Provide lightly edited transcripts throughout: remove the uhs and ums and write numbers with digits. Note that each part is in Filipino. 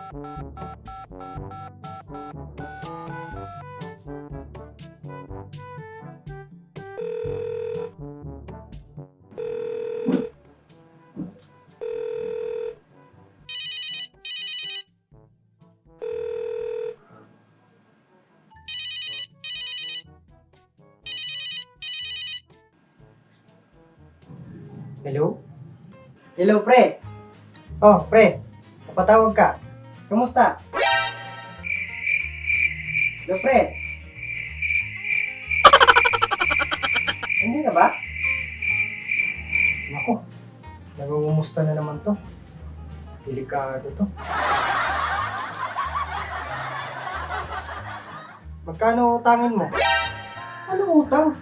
Hello? Hello, pre. Oh, pre. Napatawag ka. Kamusta? Hello, pre. Hindi ka ba? Naku, nagugumusta na naman to. Delikado to. Magkano utangin mo? Anong utang?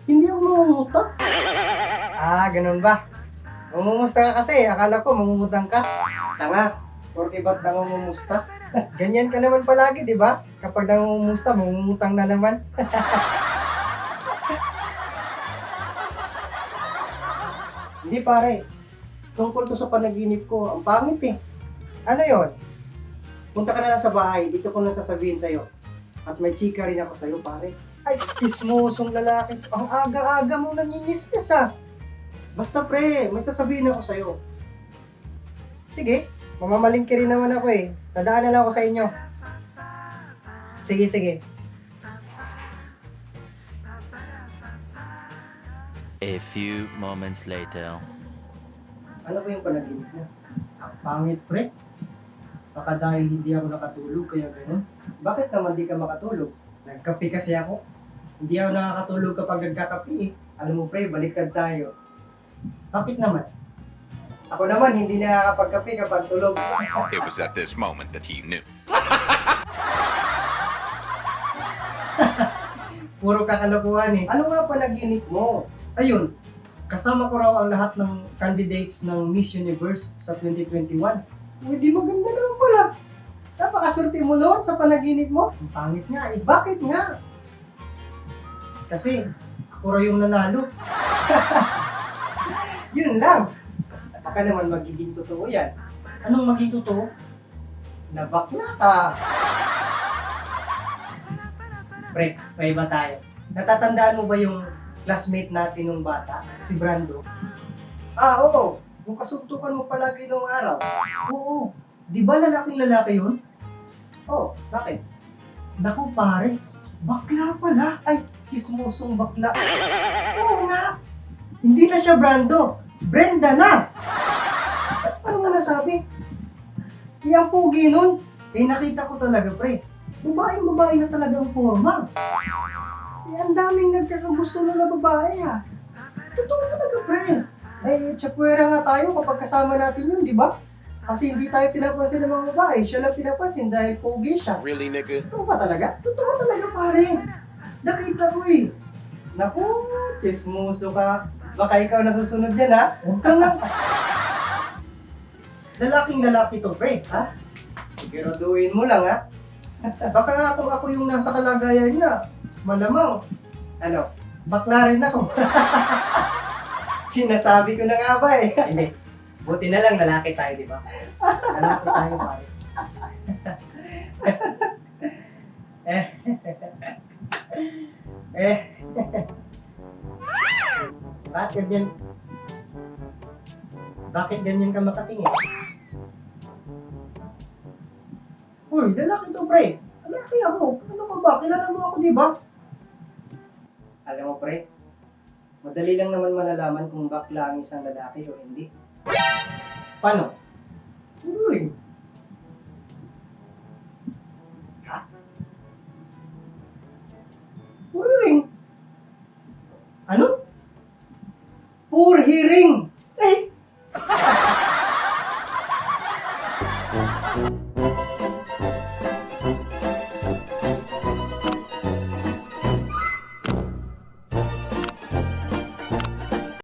Hindi ako mangungutang. Ah, ganun ba? Mangumusta ka kasi. Akala ko mangungutang ka. Tanga. Porque ba't nangungumusta? Ganyan ka naman palagi, di ba? Kapag nangungumusta, mangungutang na naman. Hindi pare. Tungkol to sa panaginip ko. Ang pangit eh. Ano yon? Punta ka na lang sa bahay. Dito ko lang sasabihin sa'yo. At may chika rin ako sa'yo, pare. Ay, chismosong lalaki. Ang aga-aga mo nanginismis ah. Basta pre, may sasabihin ako sa'yo. Sige, mamamalingki rin naman ako eh. Nadaan na lang ako sa inyo. Sige, sige. A few moments later. Ano ba yung panaginip mo? Ang pangit pre. Baka dahil hindi ako nakatulog, kaya ganun. Bakit naman di ka makatulog? Nagkape kasi ako. Hindi ako nakakatulog kapag nagkakape eh. Alam mo pre, baliktad tayo. Bakit naman? Ako naman, hindi nakakapagkape kapag tulog. It was at this moment that he knew. Puro kakalokohan eh. Ano nga panaginip mo? Ayun, kasama ko raw ang lahat ng candidates ng Miss Universe sa 2021. Hindi maganda naman pala. Napakaswerte mo noon sa panaginip mo. Ang pangit nga eh. Bakit nga? Kasi ako raw yung nanalo. Yun lang. Baka naman magiging totoo yan. Anong maging totoo? Nabakla ka. Pre, may iba tayo. Natatandaan mo ba yung classmate natin nung bata? Si Brando? Ah, oo. Yung kasuntukan mo palagi nung araw. Oo. Di ba lalaking-lalaki yun? Oo. Bakit? Naku pare, bakla pala. Ay, chismosong bakla. Oo nga. Hindi na siya Brando. Brenda na! Ano mo nasabi? Ang pugi nun. Eh, nakita ko talaga, pre. Babae na talaga ang forma. Eh, ang daming nagkakagusto na babae, ha. Totoo talaga, pre. Eh, tsapuera nga tayo kapag kasama natin yun, di ba? Kasi hindi tayo pinapansin ng mga babae. Siya lang pinapansin dahil pogi siya. Really, nigga? Totoo ba talaga? Totoo talaga, pare. Nakita ko eh. Naku, chismoso ka. Baka ikaw nasusunod yan, ha? Huwag kang nga. Lalaking lalaki to, pre, ha? Siguraduhin mo lang, ha? Baka nga kung ako yung nasa kalagayan niya, malamang, ano, bakla rin ako. Sinasabi ko na nga ba eh. Hindi. Buti na lang lalaki tayo, di ba? Lalaki tayo, pare. Bakit ganyan ka makatingin? Uy, lalaki to, pre. Lalaki ako. Ano ka ba? Kilala mo ako, di ba? Alam mo, pre, madali lang naman malalaman kung bakla ang isang lalaki o hindi. Paano? Ano rin? Ha? Puro ring. Ano? Poor hearing! Eh!